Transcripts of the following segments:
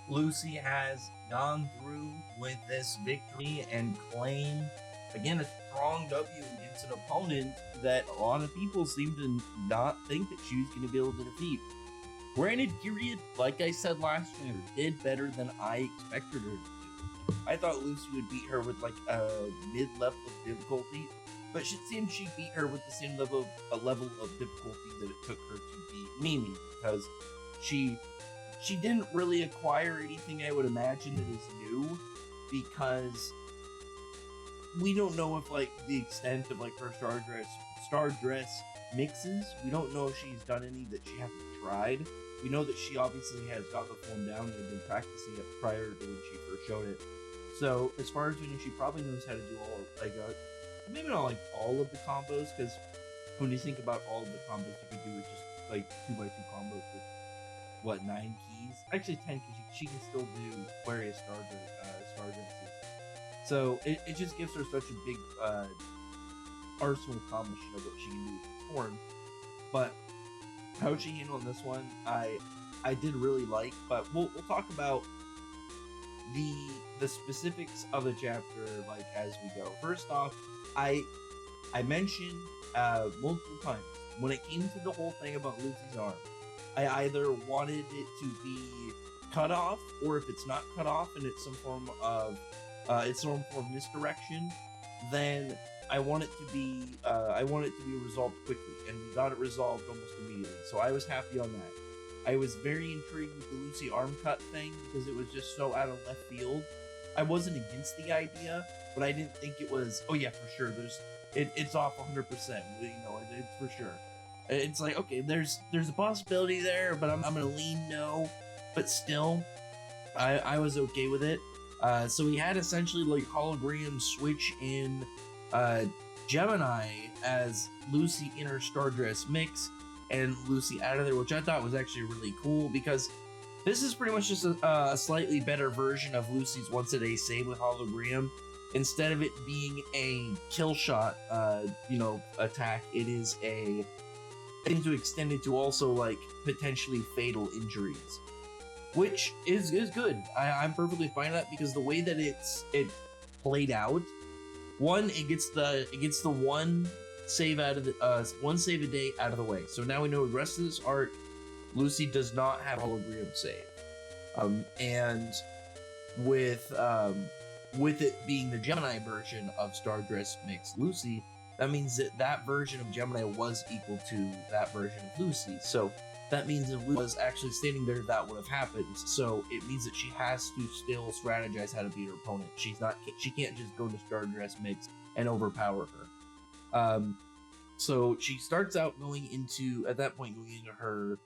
Lucy has gone through with this victory and claimed, again, a strong W against an opponent that a lot of people seem to not think that she was going to be able to defeat. Granted, Kyria, like I said last year, did better than I expected her to do. I thought Lucy would beat her with like a mid-level of difficulty, but it seems she beat her with the same level of difficulty that it took her to beat Mimi, because she didn't really acquire anything I would imagine that is new, because we don't know if like the extent of like her star dress mixes. We don't know if she's done any that she hasn't tried. We know that she obviously has got the form down and had been practicing it prior to when she first showed it. So as far as we know, she probably knows how to do all like maybe not like all of the combos, because when you think about all of the combos you could do with just like 2x2 combos with what 9 keys, actually 10, because she can still do various star dresses. So it just gives her such a big arsenal combination of what she can do with this form. But how she handled this one, I did really like. But we'll talk about the specifics of the chapter like as we go. First off, I mentioned multiple times when it came to the whole thing about Lucy's arm, I either wanted it to be cut off, or if it's not cut off and it's some form of misdirection, then I want it to be resolved quickly, and we got it resolved almost immediately. So I was happy on that. I was very intrigued with the Lucy arm cut thing because it was just so out of left field. I wasn't against the idea, but I didn't think it was. Oh yeah, for sure. It's off 100%. You know, it's for sure. It's like, okay, there's a possibility there, but I'm gonna lean no. But still, I was okay with it. So we had essentially like hologram switch in Gemini as Lucy in her star dress mix and Lucy out of there, which I thought was actually really cool, because this is pretty much just a slightly better version of Lucy's once a day save with hologram. Instead of it being a kill shot, attack, it is a thing to extend it to also like potentially fatal injuries, which is good. I'm perfectly fine with that, because the way that it played out, one, it gets the one save out of the one save a day out of the way. So now we know the rest of this arc, Lucy does not have hologram save, and with it being the Gemini version of Star Dress Mix Lucy, that means that version of Gemini was equal to that version of Lucy. So that means if Lucy was actually standing there, that would have happened. So it means that she has to still strategize how to beat her opponent. She can't just go to Star Dress Mix and overpower her. So she starts out going into her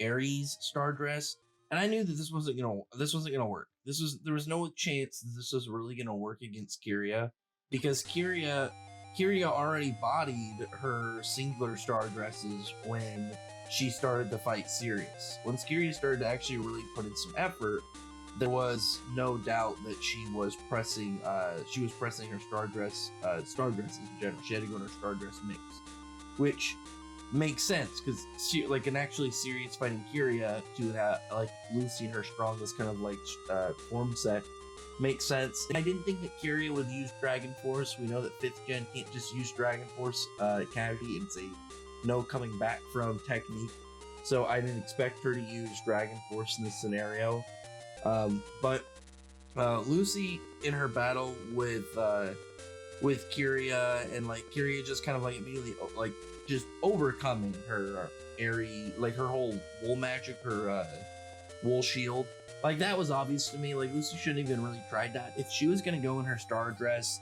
Aries Star Dress, and I knew that this wasn't gonna work. There was no chance that this was really gonna work against Kirya, because Kyria already bodied her singular star dresses when she started to fight Sirius. When Kyria started to actually really put in some effort, there was no doubt that she was pressing her star dresses in general. She had to go in her star dress mix, which makes sense, because Sirius fighting Kyria to have like Lucy in her strongest kind of like form set makes sense. I didn't think that Kyria would use Dragon Force. We know that 5th gen can't just use Dragon Force casually. It's a no coming back from technique. So I didn't expect her to use Dragon Force in this scenario. But Lucy in her battle with Kyria, and like Kyria just kind of like immediately like just overcoming her airy, like her whole wool magic, her wool shield. Like, that was obvious to me. Like, Lucy shouldn't even really tried that. If she was gonna go in her star dress,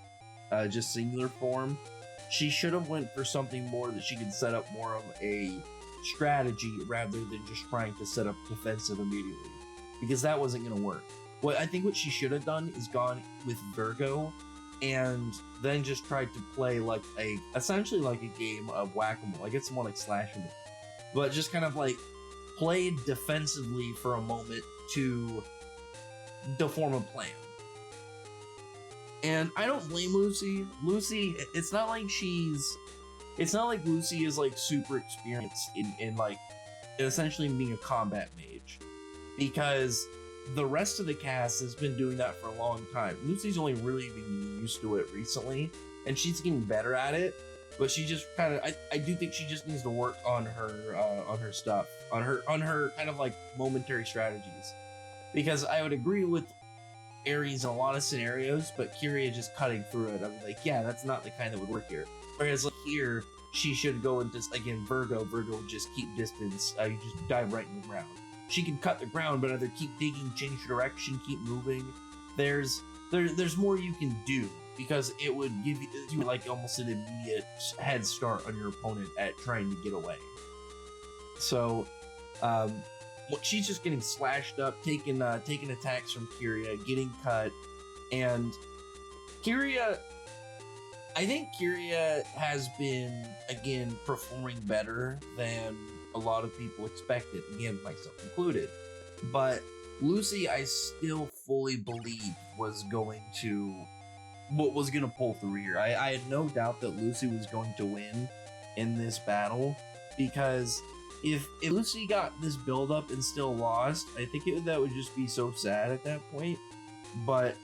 just singular form, she should have went for something more that she could set up more of a strategy rather than just trying to set up defensive immediately, because that wasn't gonna work. I think what she should have done is gone with Virgo, and then just tried to play like essentially like a game of whack-a-mole. I guess more like slash-a-mole, but just kind of like played defensively for a moment to form a plan. And I don't blame Lucy. It's not like Lucy is like super experienced in like essentially being a combat mage, because the rest of the cast has been doing that for a long time. Lucy's only really been getting used to it recently, and she's getting better at it. But she just kind of, I do think she just needs to work on her stuff, on her kind of like momentary strategies, because I would agree with Aries in a lot of scenarios, but Kyria just cutting through it. I'm like, yeah, that's not the kind that would work here. Whereas like here, she should go into, again, Virgo would just keep distance. You just dive right in the ground. She can cut the ground, but either keep digging, change direction, keep moving. There's more you can do, because it would give you like almost an immediate head start on your opponent at trying to get away. So, she's just getting slashed up, taking attacks from Kyria, getting cut, and Kyria. I think Kyria has been, again, performing better than a lot of people expected, again, myself included. But Lucy, I still fully believe was going to pull through here. I had no doubt that Lucy was going to win in this battle, because if Lucy got this build up and still lost, I think that would just be so sad at that point. But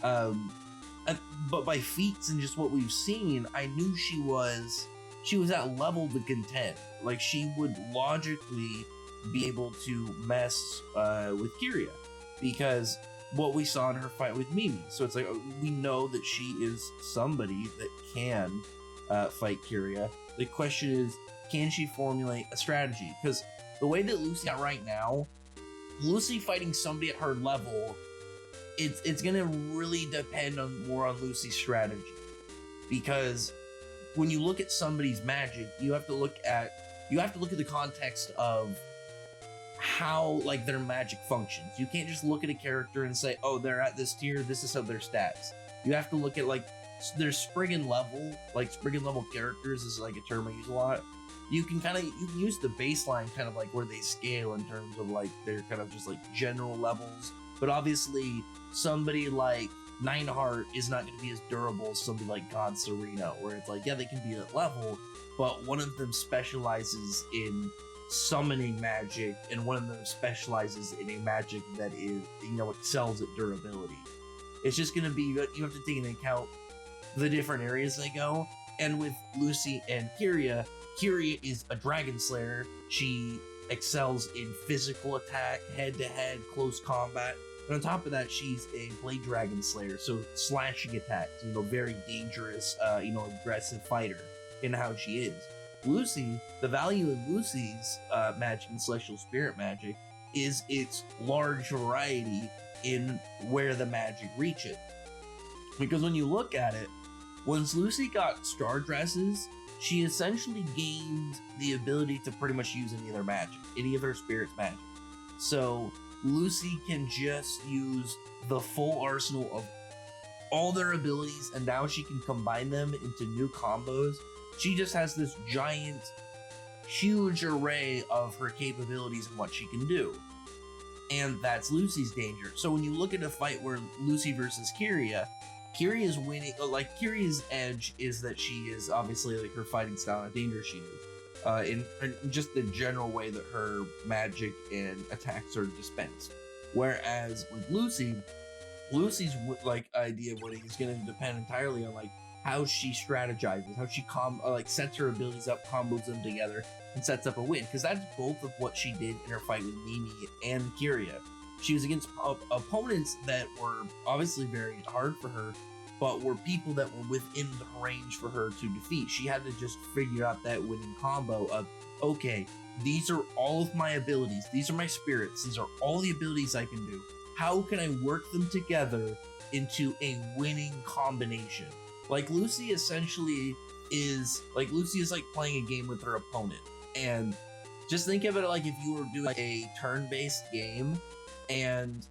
by feats and just what we've seen, I knew she was at level to contend. Like, she would logically be able to mess with Kirya, because what we saw in her fight with Mimi. So it's like, we know that she is somebody that can fight Kirya. The question is, can she formulate a strategy? Because the way that Lucy got right now, Lucy fighting somebody at her level, it's gonna really depend more on Lucy's strategy. Because when you look at somebody's magic, you have to look at the context of how like their magic functions. You can't just look at a character and say, oh, they're at this tier, this is how their stats. You have to look at like their Spriggan level. Like, Spriggan level characters is like a term I use a lot. You can use the baseline kind of like where they scale in terms of like their kind of just like general levels. But obviously somebody like Nineheart is not going to be as durable as somebody like God Sereno, where it's like, yeah, they can be at level, but one of them specializes in summoning magic, and one of them specializes in a magic that is, excels at durability. It's just going to be, you have to take into account the different areas they go. And with Lucy and Kirya is a Dragon Slayer. She excels in physical attack, head-to-head, close combat. And on top of that, she's a Blade Dragon Slayer, so slashing attacks, very dangerous, aggressive fighter in how she is. Lucy, the value of Lucy's magic and Celestial Spirit magic is its large variety in where the magic reaches. Because when you look at it, once Lucy got Star Dresses, she essentially gained the ability to pretty much use any of their magic, any of her spirit's magic. So Lucy can just use the full arsenal of all their abilities, and now she can combine them into new combos. She just has this giant, huge array of her capabilities and what she can do. And that's Lucy's danger. So when you look at a fight where Lucy versus Kirya is winning. Like, Kirya's edge is that she is obviously, like, her fighting style and dangerous she is. In just the general way that her magic and attacks are dispensed. Whereas with Lucy's like idea of winning is going to depend entirely on like how she strategizes, how she sets her abilities up, combos them together, and sets up a win. Because that's both of what she did in her fight with Mimi and Kirya. She was against opponents that were obviously very hard for her, but were people that were within the range for her to defeat. She had to just figure out that winning combo of, okay, these are all of my abilities. These are my spirits. These are all the abilities I can do. How can I work them together into a winning combination? Like, Lucy essentially is like playing a game with her opponent. And just think of it like if you were doing like a turn-based game, and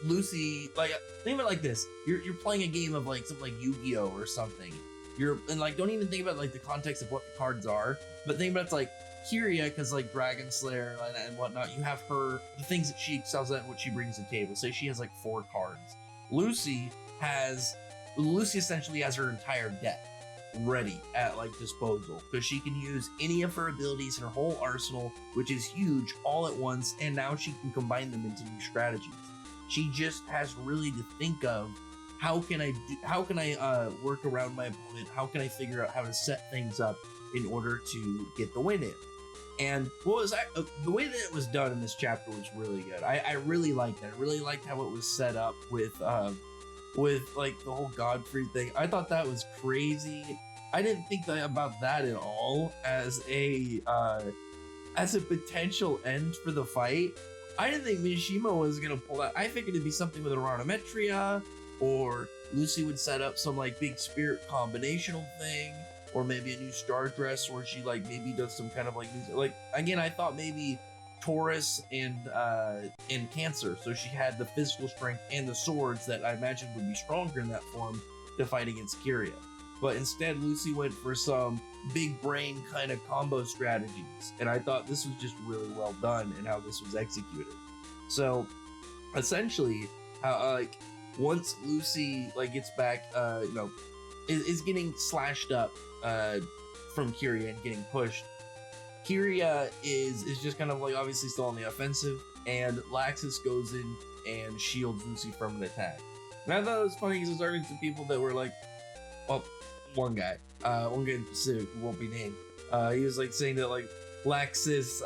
Lucy, like, think of it like this: you're playing a game of like something like Yu-Gi-Oh or something. And like, don't even think about like the context of what the cards are, but think about it's like Kirya, because like Dragon Slayer and whatnot, you have the things that she excels at and what she brings to the table. Say she has like 4 cards. Lucy essentially has her entire deck. ready at like disposal, because she can use any of her abilities in her whole arsenal, which is huge, all at once, and now she can combine them into new strategies. She just has really to think of how can I work around my opponent, how can I figure out how to set things up in order to get the win in. And the way that it was done in this chapter was really good. I really liked it. I really liked how it was set up with like the whole Godfrey thing. I thought that was crazy. I didn't think about that at all as a potential end for the fight. I didn't think Mishima was gonna pull that. I figured it'd be something with Aronometria, or Lucy would set up some like big spirit combinational thing, or maybe a new star dress where she like maybe does some kind of like again, I thought maybe Taurus and Cancer, so she had the physical strength and the swords that I imagine would be stronger in that form to fight against Kirya. But instead, Lucy went for some big brain kind of combo strategies, and I thought this was just really well done in how this was executed. So essentially, like once Lucy like gets back, is getting slashed up from Kirya and getting pushed, Kyria is just kind of like obviously still on the offensive, and Lexus goes in and shields Lucy from an attack. And I thought it was funny because there's already some people that were like, well, one guy in specific who won't be named, he was like saying that like Lexus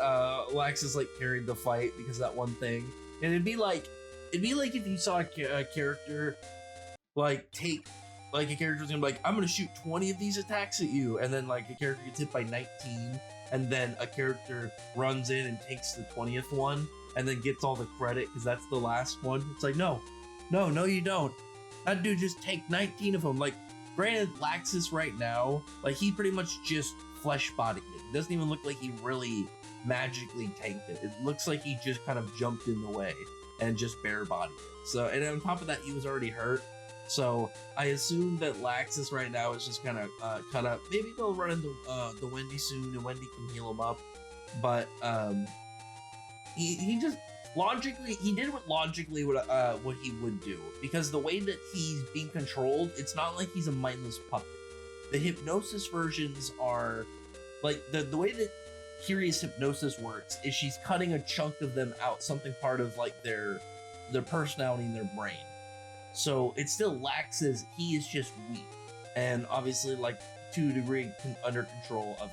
like carried the fight because of that one thing. And it'd be like if you saw a character like take, like a character was gonna be like, I'm gonna shoot 20 of these attacks at you, and then like a character gets hit by 19, and then a character runs in and takes the 20th one and then gets all the credit because that's the last one. It's like, no, you don't. That dude just take 19 of them. Like, granted, Lexus right now, like he pretty much just flesh bodied it. It doesn't even look like he really magically tanked it. It looks like he just kind of jumped in the way and just bare bodied it. So, and on top of that, he was already hurt. So I assume that Lexus right now is just kind of cut up. Maybe they'll run into the Wendy soon, and Wendy can heal him up. But he just logically, he did what he would do, because the way that he's being controlled, it's not like he's a mindless puppet. The hypnosis versions are like the way that Kirya's hypnosis works is she's cutting a chunk of them out, something part of like their personality in their brain. So it still Lexus, he is just weak, and obviously like to a degree under control of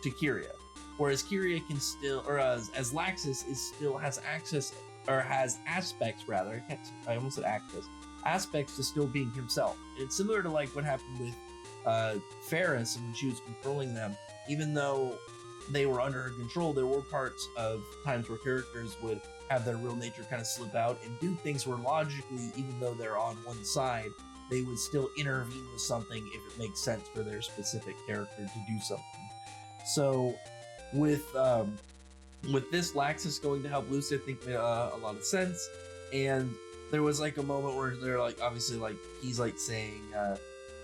to Kirya. Whereas Kirya can still, or as Lexus is still has access, or has aspects rather, I almost said access, aspects to still being himself. And it's similar to like what happened with Ferris, and when she was controlling them, even though they were under her control, there were parts of times where characters would have their real nature kind of slip out and do things where logically, even though they're on one side, they would still intervene with something if it makes sense for their specific character to do something. So with this Lexus going to help Lucy, I think made a lot of sense. And there was like a moment where they're like, obviously like he's like saying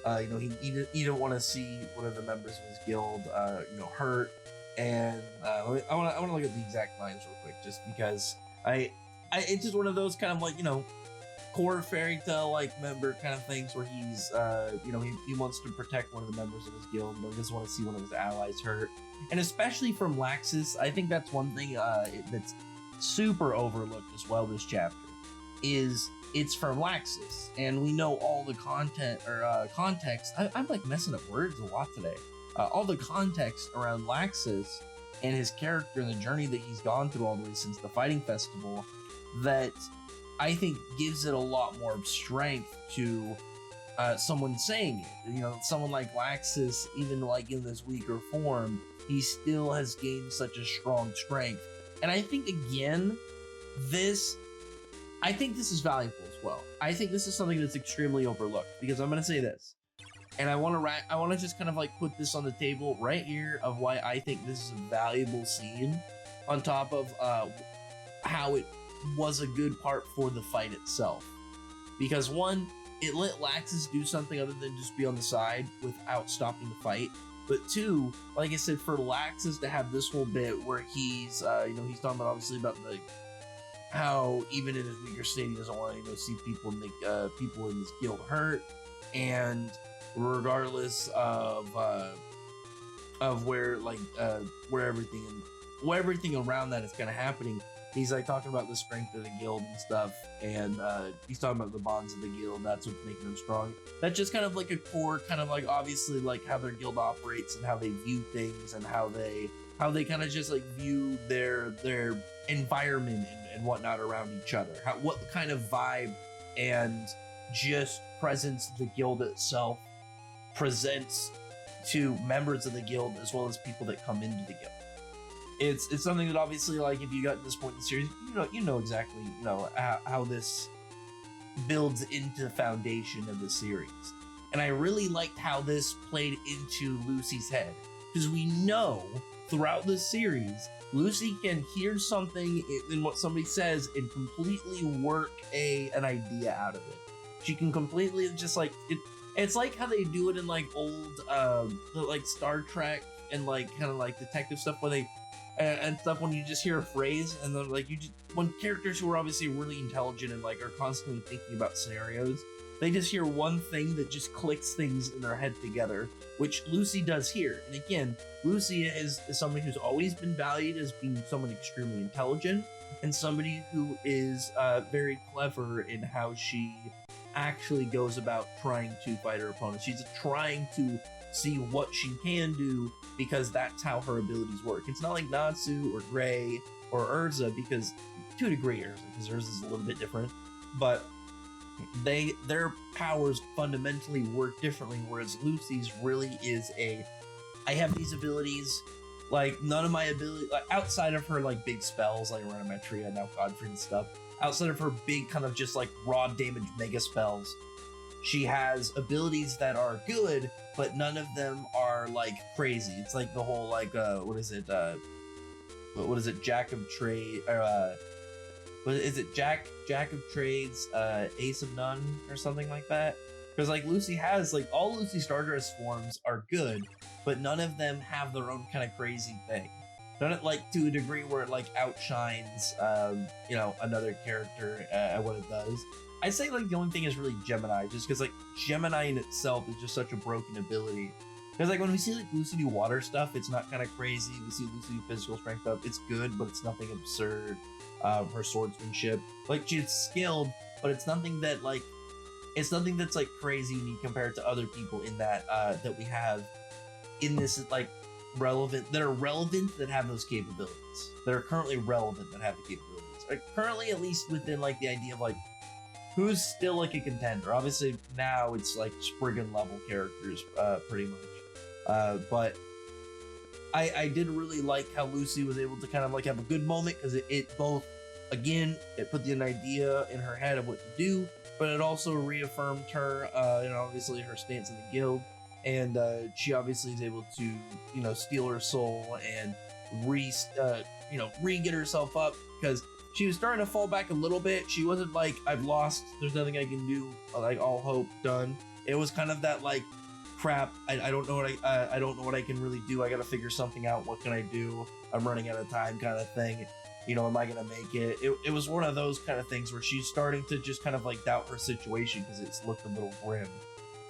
he didn't want to see one of the members of his guild hurt. And I want to look at the exact lines real quick, just because it's just one of those kind of like, core fairy tale like member kind of things where he's he wants to protect one of the members of his guild, but he doesn't want to see one of his allies hurt. And especially from Lexus, I think that's one thing that's super overlooked as well this chapter, is it's from Lexus, and we know all the content or context. I'm like messing up words a lot today. All the context around Lexus and his character and the journey that he's gone through all the way since the fighting festival, that I think gives it a lot more strength to someone saying it. Someone like Lexus, even like in this weaker form, he still has gained such a strong strength. And I think again, this is valuable as well. I think this is something that's extremely overlooked, because I'm going to say this. And I want to just kind of like put this on the table right here of why I think this is a valuable scene, on top of how it was a good part for the fight itself. Because one, it let Lexus do something other than just be on the side without stopping the fight. But two, like I said, for Lexus to have this whole bit where he's he's talking about obviously about the how even in his weaker state he doesn't want to see people make people in his guild hurt. and regardless of where like where everything around that is kind of happening, he's like talking about the strength of the guild and stuff, and he's talking about the bonds of the guild. That's what's making them strong. That's just kind of like a core, kind of like obviously like how their guild operates and how they view things and how they kind of just like view their environment and whatnot around each other. What kind of vibe and just presence the guild itself presents to members of the guild as well as people that come into the guild. It's something that obviously, like, if you got to this point in the series, you know exactly how this builds into the foundation of the series. And I really liked how this played into Lucy's head, because we know throughout the series Lucy can hear something in what somebody says and completely work an idea out of it. She can completely just like it. It's like how they do it in like old like Star Trek and like kind of like detective stuff where they and stuff, when you just hear a phrase and then like when characters who are obviously really intelligent and like are constantly thinking about scenarios, they just hear one thing that just clicks things in their head together, which Lucy does here. And again, Lucy is somebody who's always been valued as being someone extremely intelligent and somebody who is very clever in how she actually goes about trying to fight her opponent. She's trying to see what she can do because that's how her abilities work. It's not like Natsu or Gray or Urza, because to a degree Urza, because Urza's a little bit different, but their powers fundamentally work differently, whereas Lucy's really is I have these abilities, like none of my ability, like outside of her like big spells like Renometria and now Godfrey and stuff, outside of her big kind of just like raw damage mega spells, she has abilities that are good, but none of them are like crazy. It's like the whole like what is it Jack of Trade, or what is it, Jack of Trades, Ace of None or something like that? Because like Lucy has like all Lucy Stardust forms are good, but none of them have their own kind of crazy thing. None of, like, to a degree where it like outshines another character at what it does. I'd say like the only thing is really Gemini, just because like Gemini in itself is just such a broken ability. Because like when we see like Lucy do water stuff, it's not kind of crazy. We see Lucy do physical strength up, it's good, but it's nothing absurd. Her swordsmanship, like she's skilled, but it's nothing that like it's nothing that's like crazy when you compare it to other people in that that we have in this like relevant that have those capabilities. That are currently relevant that have the capabilities. Like currently, at least within like the idea of like who's still like a contender. Obviously now it's like Spriggan level characters, pretty much. But I did really like how Lucy was able to kind of like have a good moment, because it both, again, it put an idea in her head of what to do, but it also reaffirmed her, obviously her stance in the guild, and she obviously is able to, steal her soul and re-get herself up, because she was starting to fall back a little bit. She wasn't like, I've lost, there's nothing I can do, like all hope done. It was kind of that like, crap, I don't know what I can really do. I gotta figure something out. What can I do? I'm running out of time, kind of thing. Am I gonna make it? It was one of those kind of things where she's starting to just kind of like doubt her situation because it's looked a little grim.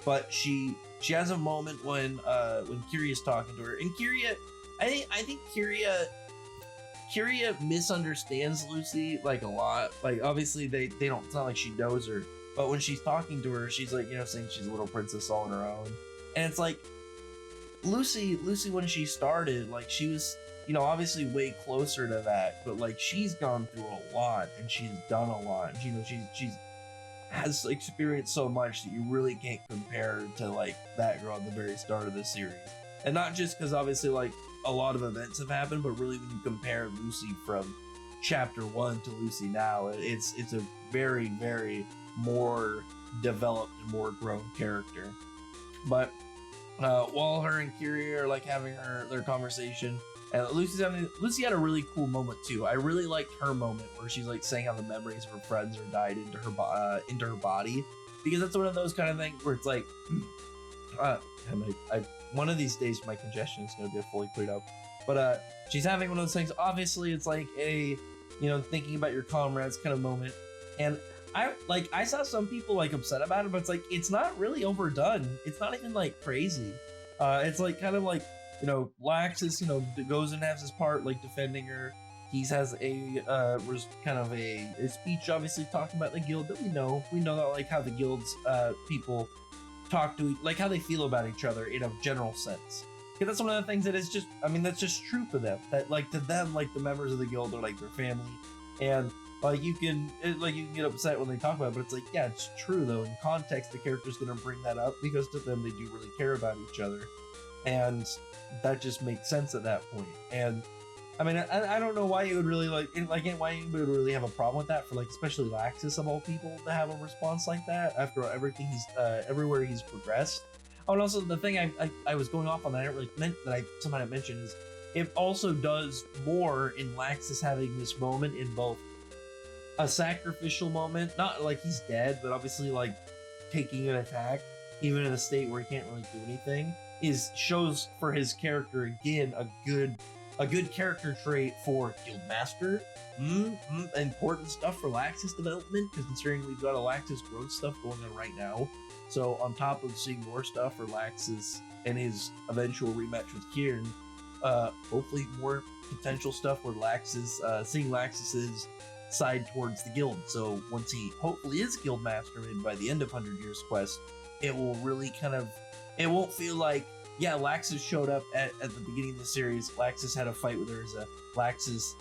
But she has a moment when Kirya's talking to her, and Kirya, I think Kirya misunderstands Lucy like a lot. Like obviously they don't, it's not like she knows her, but when she's talking to her, she's like saying she's a little princess all on her own. And it's like Lucy when she started, like she was, obviously way closer to that, but like she's gone through a lot and she's done a lot. She's has experienced so much that you really can't compare to like that girl at the very start of the series. And not just because obviously like a lot of events have happened, but really when you compare Lucy from chapter 1 to Lucy now, it's a very, very more developed and more grown character. But while her and Kyria are like having their conversation, and Lucy had a really cool moment too. I really liked her moment where she's like saying how the memories of her friends are dyed into her body, because that's one of those kind of things where it's like, one of these days my congestion is gonna get fully cleared up. But she's having one of those things. Obviously, it's like a thinking about your comrades kind of moment, and I saw some people like upset about it, but it's like it's not really overdone. It's not even like crazy. It's like kind of like, Laxus, goes and has his part like defending her. He has a kind of a speech, obviously talking about the guild that we know. We know that like how the guild's people talk to like how they feel about each other in a general sense. Because that's one of the things that is just, I mean, that's just true for them. That like to them, like the members of the guild are like their family, and like you can get upset when they talk about it, but it's like, yeah, it's true though. In context, the character's gonna bring that up because to them they do really care about each other, and that just makes sense at that point. And I mean, I don't know why you would really why you would really have a problem with that for like especially Laxus of all people to have a response like that after everything he's everywhere he's progressed. Oh, and also the thing I was going off on that I really meant that I somehow mentioned is it also does more in Laxus having this moment in both a sacrificial moment, not like he's dead, but obviously like taking an attack, even in a state where he can't really do anything, is shows for his character again a good character trait for Guildmaster. Important stuff for Laxus development, because considering we've got a Laxus growth stuff going on right now. So on top of seeing more stuff for Laxus and his eventual rematch with Kieran, hopefully more potential stuff where seeing Laxus's side towards the guild. So once he hopefully is Guildmaster, maybe by the end of 100 Years Quest, it will really it won't feel like, yeah, Laxus showed up at the beginning of the series. Laxus had a fight with Urza. Laxus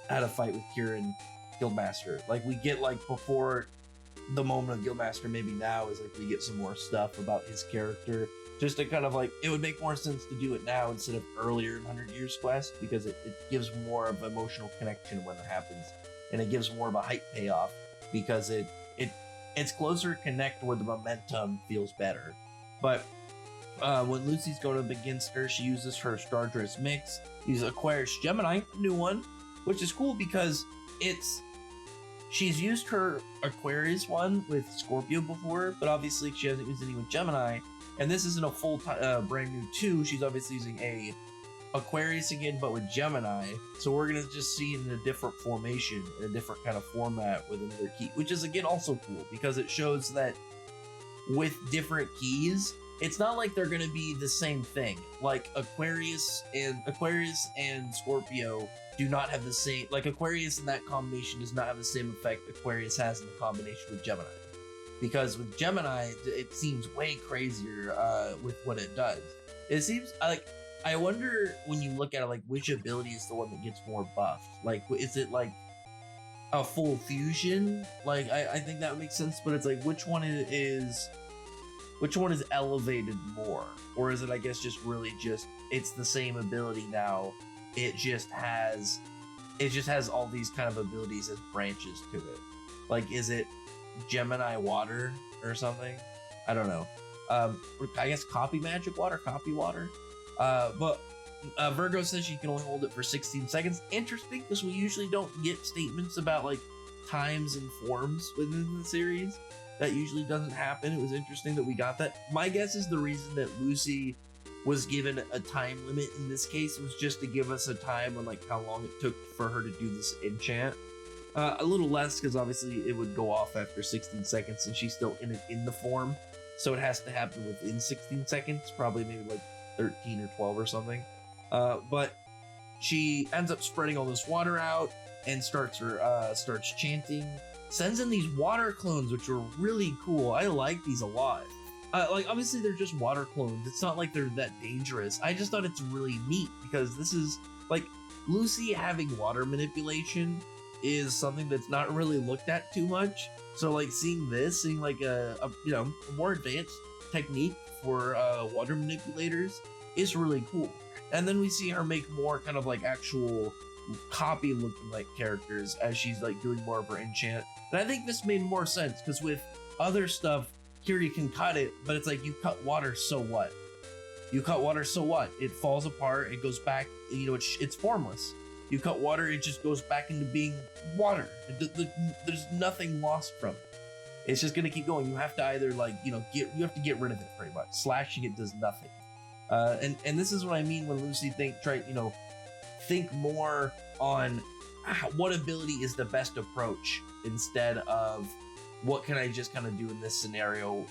had a fight with Kieran, Guildmaster. Like we get like before the moment of Guildmaster, maybe now is like we get some more stuff about his character. Just to kind of like, it would make more sense to do it now instead of earlier in 100 Years Quest, because it gives more of emotional connection when it happens, and it gives more of a hype payoff because it's closer to connect where the momentum feels better. But when Lucy's going up against her, she uses her Stardress mix, uses Aquarius Gemini, a new one, which is cool because she's used her Aquarius one with Scorpio before, but obviously she hasn't used any with Gemini. And this isn't a full brand new 2. She's obviously using a Aquarius again, but with Gemini. So we're gonna just see in a different formation, in a different kind of format with another key, which is again also cool because it shows that with different keys, it's not like they're gonna be the same thing. Like Aquarius and Scorpio do not have the same, like Aquarius in that combination does not have the same effect Aquarius has in the combination with Gemini. Because with Gemini, it seems way crazier with what it does. It seems like, I wonder when you look at it, like which ability is the one that gets more buffed? Like, is it like a full fusion? Like, I think that makes sense, but it's like which one is elevated more? Or is it, I guess, just really just, it's the same ability now. It just has all these kind of abilities as branches to it. Like, is it Gemini water or something? I don't know. I guess copy water. But Virgo says she can only hold it for 16 seconds. Interesting, because we usually don't get statements about like times and forms within the series. That usually doesn't happen. It was interesting that we got that. My guess is the reason that Lucy was given a time limit in this case was just to give us a time on like how long it took for her to do this enchant. A little less because obviously it would go off after 16 seconds and she's still in the form. So it has to happen within 16 seconds, probably maybe like 13 or 12 or something. But she ends up spreading all this water out and starts chanting, sends in these water clones, which are really cool. I like these a lot. Like obviously they're just water clones. It's not like they're that dangerous. I just thought it's really neat because this is like Lucy having water manipulation is something that's not really looked at too much. So like seeing like a more advanced technique for water manipulators is really cool. And then we see her make more kind of like actual copy looking like characters as she's like doing more of her enchant. And I think this made more sense because with other stuff, Kirya can cut it, but it's like you cut water, so what? You cut water, so what? It falls apart, it goes back, it's formless. You cut water, it just goes back into being water. There's nothing lost from it. It's just gonna keep going. You have to either you have to get rid of it pretty much. Slashing it does nothing. And this is what I mean when Lucy think more on what ability is the best approach instead of what can I just kind of do in this scenario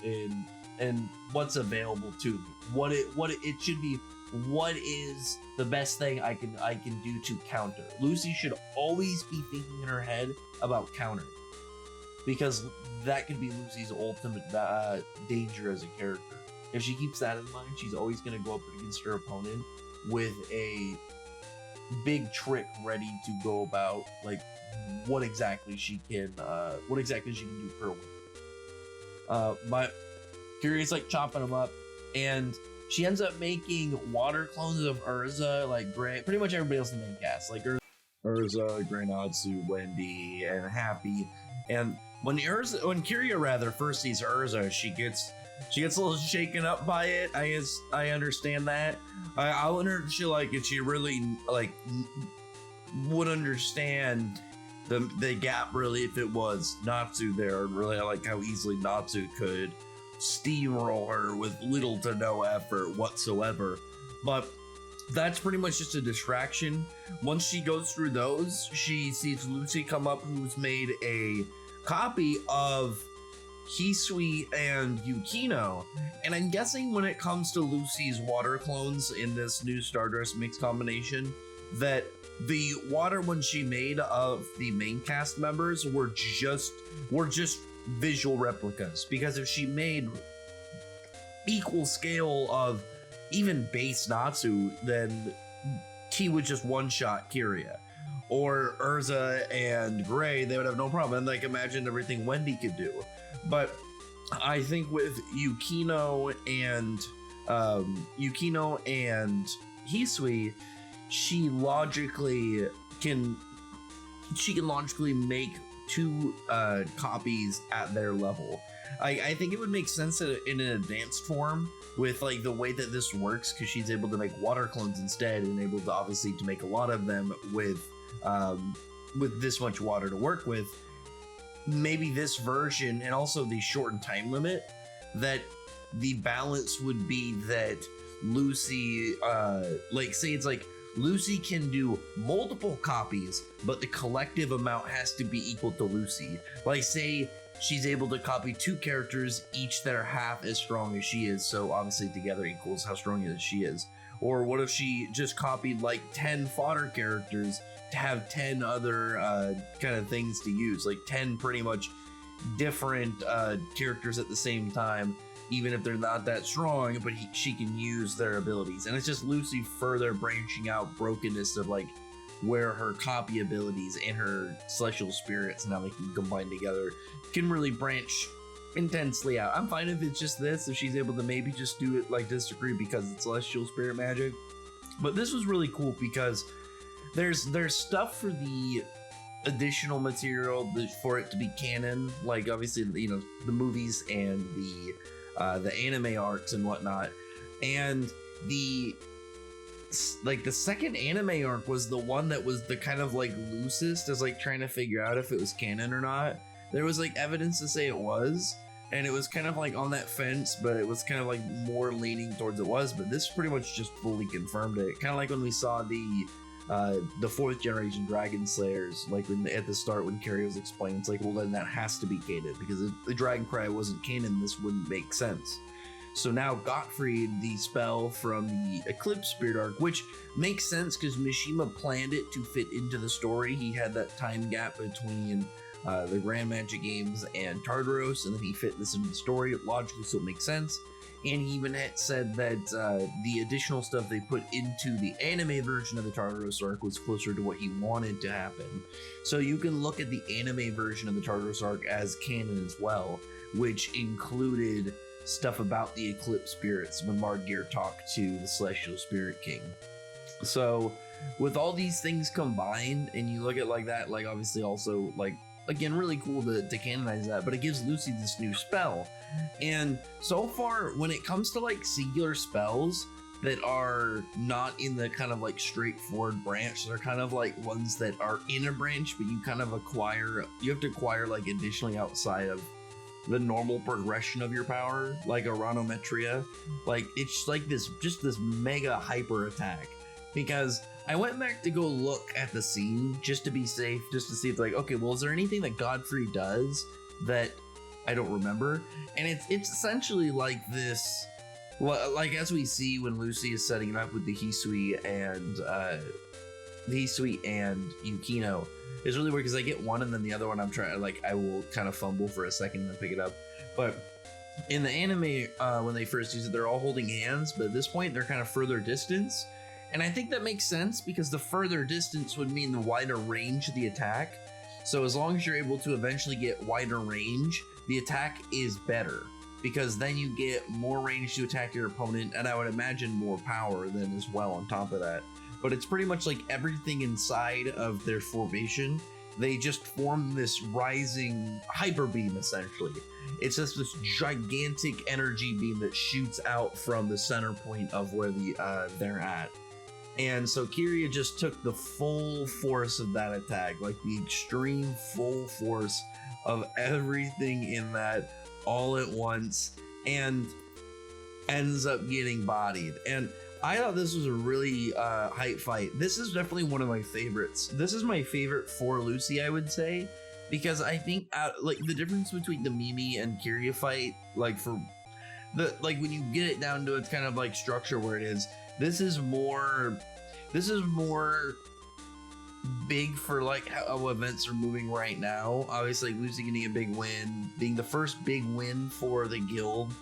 and what's available to me. What it should be. What is the best thing I can do to counter? Lucy should always be thinking in her head about countering, because that could be Lucy's ultimate danger as a character. If she keeps that in mind, she's always going to go up against her opponent with a big trick ready to go about, like what exactly she can do for a win. But Kirya's like chopping them up, and she ends up making water clones of Urza, like Gray, pretty much everybody else in the main cast, like Urza, Grey Natsu, Wendy, and Happy. And when Kirya first sees Urza, she gets a little shaken up by it. I understand that. I wonder if she really like would understand the gap really if it was Natsu there. Really, I like how easily Natsu could steamroll her with little to no effort whatsoever. But that's pretty much just a distraction. Once she goes through those, she sees Lucy come up, who's made a copy of Hisui and Yukino. And I'm guessing when it comes to Lucy's water clones in this new Stardust mix combination, that the water ones she made of the main cast members were just visual replicas, because if she made equal scale of even base Natsu, then he would just one-shot Kirya. Or Urza and Gray, they would have no problem. And like, imagine everything Wendy could do. But I think with Yukino and Hisui, she can logically make two copies at their level. I think it would make sense in an advanced form with like the way that this works, because she's able to make water clones instead, and able to obviously to make a lot of them with this much water to work with. Maybe this version, and also the shortened time limit, that the balance would be that Lucy, like say it's like Lucy can do multiple copies, but the collective amount has to be equal to Lucy. Like say she's able to copy two characters, each that are half as strong as she is, so obviously together equals how strong as she is. Or what if she just copied like 10 fodder characters to have 10 other kind of things to use, like 10 pretty much different characters at the same time, even if they're not that strong, but she can use their abilities. And it's just Lucy further branching out brokenness of like where her copy abilities and her celestial spirits, now they can combine together, can really branch intensely out. I'm fine if it's just this, if she's able to maybe just do it like this degree because it's celestial spirit magic. But this was really cool because there's stuff for the additional material for it to be canon, like obviously, you know, the movies and the anime arcs and whatnot. And the second anime arc was the one that was the kind of like loosest, as like trying to figure out if it was canon or not. There was like evidence to say it was, and it was kind of like on that fence, but it was kind of like more leaning towards it was. But this pretty much just fully confirmed it. Kind of like when we saw the fourth generation Dragon Slayers, like at the start when Kyria was explaining, it's like, well, then that has to be canon, because if the Dragon Cry wasn't canon, this wouldn't make sense. So now Gottfried, the spell from the Eclipse Spirit arc, which makes sense because Mishima planned it to fit into the story. He had that time gap between the Grand Magic Games and Tartaros, and then he fit this into the story logically, so it makes sense. And he even had said that the additional stuff they put into the anime version of the Tartaros arc was closer to what he wanted to happen. So you can look at the anime version of the Tartaros arc as canon as well, which included stuff about the Eclipse Spirits when Margear talked to the Celestial Spirit King. So with all these things combined, and you look at like that, like obviously also like, again, really cool to canonize that, but it gives Lucy this new spell. And so far, when it comes to like singular spells that are not in the kind of like straightforward branch, they're kind of like ones that are in a branch, but you kind of you have to acquire like additionally outside of the normal progression of your power, like Aranometria. Like it's like this mega hyper attack, because I went back to go look at the scene just to be safe, just to see if like, okay, well, is there anything that Godfrey does that I don't remember? And it's essentially like this, like as we see when Lucy is setting it up with the Hisui and Yukino. It's really weird because I get one and then the other one I'm trying, like I will kind of fumble for a second and then pick it up. But in the anime, when they first use it, they're all holding hands, but at this point they're kind of further distance. And I think that makes sense because the further distance would mean the wider range of the attack. So as long as you're able to eventually get wider range, the attack is better because then you get more range to attack your opponent, and I would imagine more power then as well on top of that. But it's pretty much like everything inside of their formation, they just form this rising hyper beam essentially. It's just this gigantic energy beam that shoots out from the center point of where they're at. And so Kyria just took the full force of that attack, like the extreme full force of everything in that all at once, and ends up getting bodied. And I thought this was a really hype fight. This is definitely one of my favorites. This is my favorite for Lucy, I would say, because I think like the difference between the Mimi and Kyria fight, like for the when you get it down to its kind of like structure where it is, this is more big for like how events are moving right now. Obviously, like Lucy getting a big win, being the first big win for the guild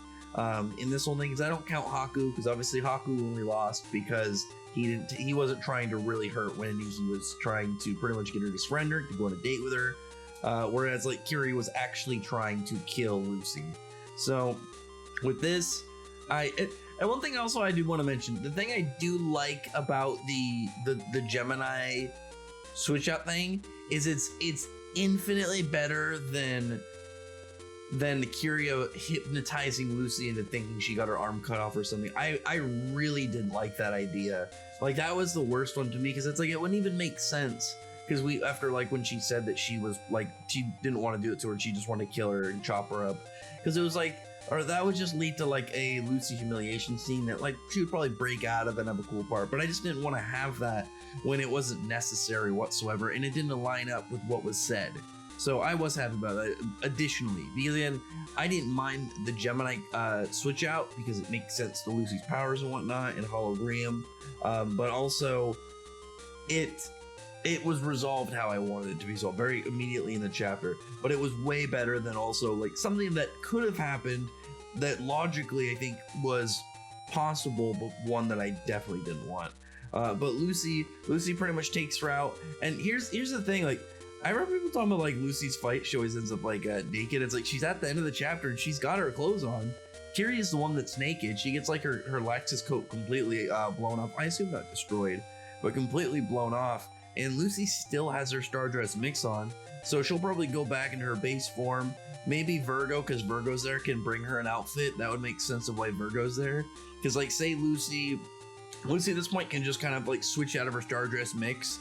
in this whole thing, because I don't count Haku, because obviously Haku only lost because he wasn't trying to really hurt Wendy. He was trying to pretty much get her to surrender, to go on a date with her, whereas like Kyria was actually trying to kill Lucy. So with this, and one thing also I do want to mention, the thing I do like about the Gemini switch out thing is it's infinitely better than Kyria hypnotizing Lucy into thinking she got her arm cut off or something. I really didn't like that idea. Like that was the worst one to me, because it's like it wouldn't even make sense. Because after like when she said that she was like she didn't want to do it to her, she just wanted to kill her and chop her up, because it was like, or that would just lead to like a Lucy humiliation scene that like she would probably break out of and have a cool part. But I just didn't want to have that when it wasn't necessary whatsoever, and it didn't line up with what was said. So I was happy about that. Additionally, because again, I didn't mind the Gemini switch out because it makes sense to Lucy's powers and whatnot and hologram, but also it was resolved how I wanted it to be resolved, very immediately in the chapter. But it was way better than also like something that could have happened that logically I think was possible, but one that I definitely didn't want. But Lucy pretty much takes her out. And here's the thing, like I remember people talking about like Lucy's fight, she always ends up like naked. It's like she's at the end of the chapter and she's got her clothes on. Kyria is the one that's naked. She gets like her Lexus coat completely blown off. I assume not destroyed, but completely blown off. And Lucy still has her Star Dress mix on, so she'll probably go back into her base form. Maybe Virgo, because Virgo's there, can bring her an outfit. That would make sense of why Virgo's there. Because like say Lucy at this point can just kind of like switch out of her Star Dress mix,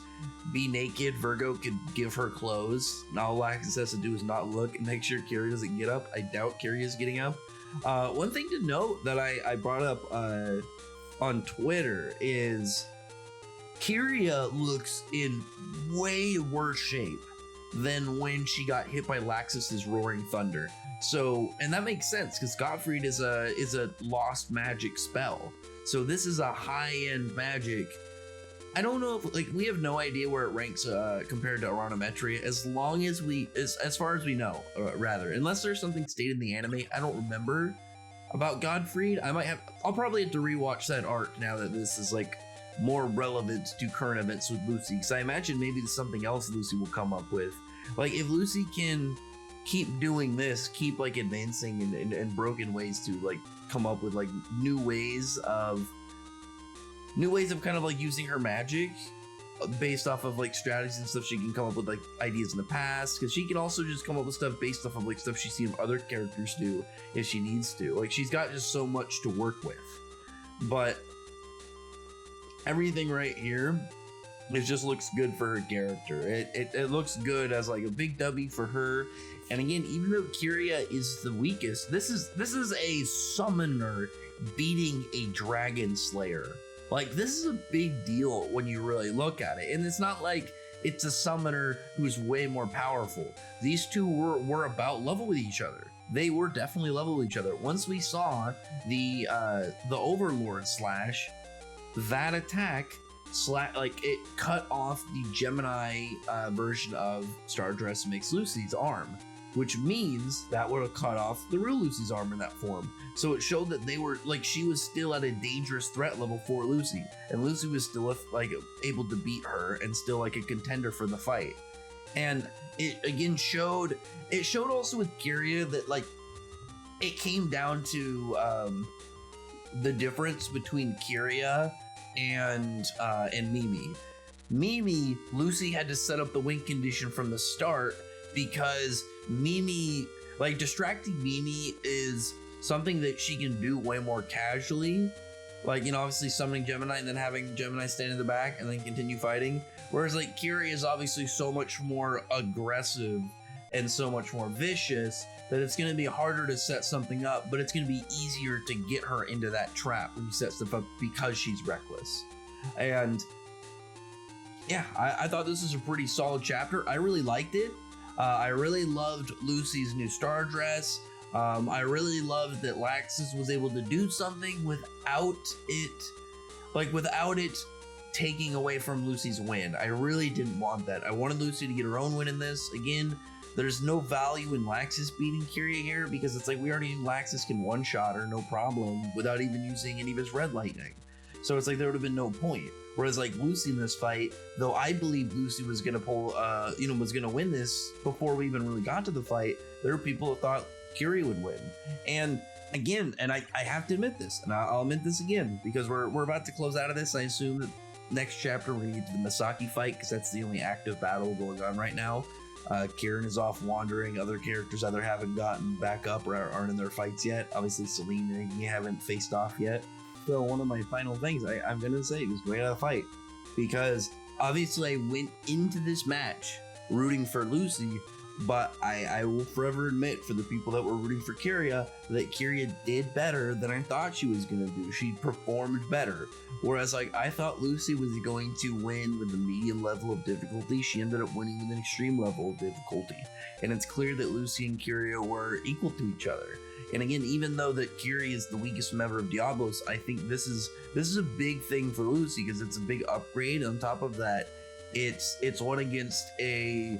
be naked. Virgo could give her clothes. And all Lexus has to do is not look and make sure Kyria doesn't get up. I doubt Kyria is getting up. One thing to note that I brought up on Twitter is Kyria looks in way worse shape than when she got hit by Lexus's Roaring Thunder. So, and that makes sense because Gottfried is a lost magic spell. So this is a high-end magic. I don't know if, like, we have no idea where it ranks compared to Aranometria, as far as we know, rather. Unless there's something stated in the anime, I don't remember about Gottfried. I'll probably have to rewatch that arc now that this is, like, more relevant to current events with Lucy, because I imagine maybe there's something else Lucy will come up with. Like, if Lucy can keep doing this, keep, like, advancing in broken ways to, like, come up with, like, new ways of kind of like using her magic based off of like strategies and stuff. She can come up with like ideas in the past, because she can also just come up with stuff based off of like stuff she's seen other characters do if she needs to. Like, she's got just so much to work with. But everything right here, it just looks good for her character. It looks good as like a big W for her. And again, even though Kirya is the weakest, this is a summoner beating a dragon slayer. Like, this is a big deal when you really look at it. And it's not like it's a summoner who's way more powerful. These two were about level with each other. They were definitely level with each other. Once we saw the Overlord slash, that attack like it cut off the Gemini version of Stardress makes Lucy's arm, which means that would have cut off the real Lucy's arm in that form. So it showed that they were like, she was still at a dangerous threat level for Lucy, and Lucy was still like able to beat her and still like a contender for the fight. And it again showed also with Kyria that like it came down to the difference between Kyria and Mimi. Lucy had to set up the win condition from the start because Mimi, like, distracting Mimi is something that she can do way more casually. Like, you know, obviously summoning Gemini and then having Gemini stand in the back and then continue fighting. Whereas like Kyria is obviously so much more aggressive and so much more vicious that it's going to be harder to set something up, but it's going to be easier to get her into that trap when you set stuff up because she's reckless. And yeah, I thought this was a pretty solid chapter. I really liked it. I really loved Lucy's new star dress. I really loved that Lexus was able to do something without it taking away from Lucy's win. I really didn't want that. I wanted Lucy to get her own win in this. Again, there's no value in Lexus beating Kirya here because it's like we already knew Lexus can one-shot her, no problem, without even using any of his red lightning. So it's like there would have been no point. Whereas like Lucy in this fight, though I believe Lucy was gonna was gonna win this before we even really got to the fight, there were people who thought Kyria would win. And again, and I have to admit this, and I'll admit this again, because we're about to close out of this. I assume that next chapter we're gonna get to the Misaki fight, because that's the only active battle going on right now. Kieran is off wandering. Other characters either haven't gotten back up or aren't in their fights yet. Obviously, Celine and Iggy haven't faced off yet. So one of my final things I'm going to say is going to fight. Because obviously I went into this match rooting for Lucy, but I will forever admit for the people that were rooting for Kirya that Kirya did better than I thought she was going to do. She performed better. Whereas like I thought Lucy was going to win with a medium level of difficulty, she ended up winning with an extreme level of difficulty. And it's clear that Lucy and Kirya were equal to each other. And again, even though that Kyria is the weakest member of Diablos, I think this is a big thing for Lucy because it's a big upgrade. On top of that, it's one against a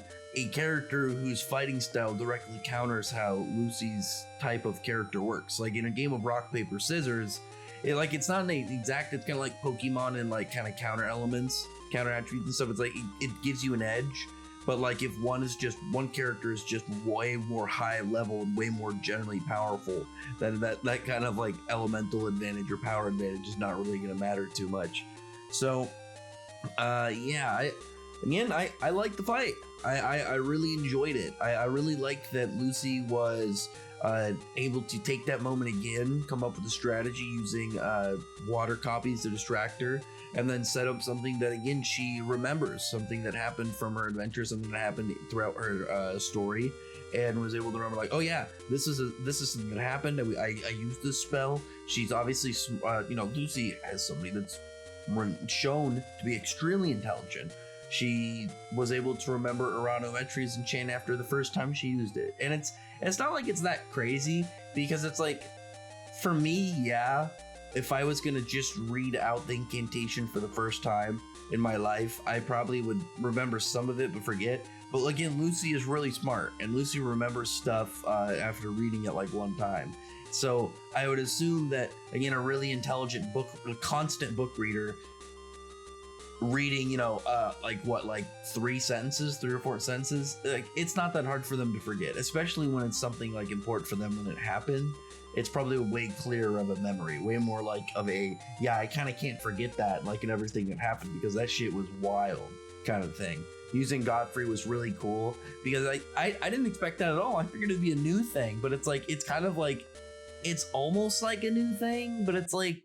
character whose fighting style directly counters how Lucy's type of character works. Like in a game of rock, paper, scissors, it's not an exact, it's kind of like Pokemon and like kind of counter elements, counter attributes and stuff. It's like it gives you an edge. But like if one character is just way more high level and way more generally powerful, then that kind of like elemental advantage or power advantage is not really going to matter too much. So yeah, I liked the fight. I really enjoyed it. I really liked that Lucy was able to take that moment again, come up with a strategy using water copies to distract her, and then set up something that again she remembers, something that happened from her adventure, something that happened throughout her story, and was able to remember like, oh yeah, this is something that happened. I used this spell. She's obviously Lucy has somebody that's shown to be extremely intelligent. She was able to remember Uranometri's enchant after the first time she used it, and it's not like it's that crazy because it's like, for me, yeah, if I was gonna just read out the incantation for the first time in my life, I probably would remember some of it but forget. But again, Lucy is really smart, and Lucy remembers stuff after reading it like one time. So I would assume that again, a really intelligent constant book reader reading, like 3 or 4 sentences, like it's not that hard for them to forget, especially when it's something like important for them when it happened. It's probably way clearer of a memory, way more like of a, yeah, I kind of can't forget that, like in everything that happened, because that shit was wild kind of thing. Using Godfrey was really cool because I didn't expect that at all. I figured it'd be a new thing, but it's like, it's kind of like, it's almost like a new thing, but it's like,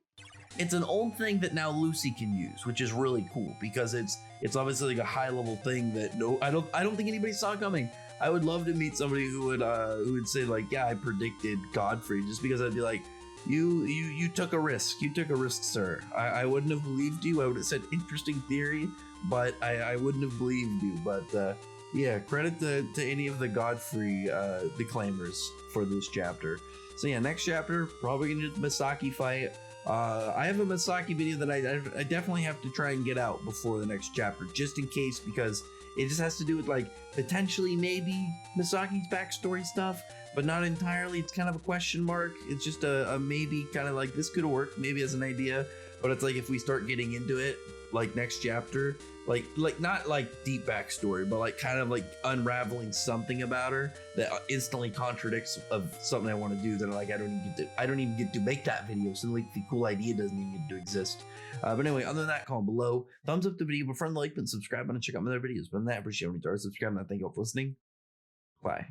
it's an old thing that now Lucy can use, which is really cool because it's obviously like a high level thing that I don't think anybody saw coming. I would love to meet somebody who would say like, yeah, I predicted Godfrey, just because I'd be like, You took a risk. You took a risk, sir. I wouldn't have believed you. I would have said interesting theory, but I wouldn't have believed you. But yeah, credit to any of the Godfrey declaimers for this chapter. So yeah, next chapter probably gonna do the Misaki fight. I have a Misaki video that I definitely have to try and get out before the next chapter, just in case, because it just has to do with like potentially maybe Misaki's backstory stuff, but not entirely. It's kind of a question mark. It's just a maybe, kind of like this could work maybe as an idea, but it's like if we start getting into it, like next chapter, like not like deep backstory, but like kind of like unraveling something about her that instantly contradicts of something I want to do. That like I don't even get to make that video. So like the cool idea doesn't even get to exist. But anyway, other than that, comment below, thumbs up the video, but friend, like, and subscribe, and check out my other videos. But than that, I appreciate it. Subscribe, and I thank you all for listening. Bye.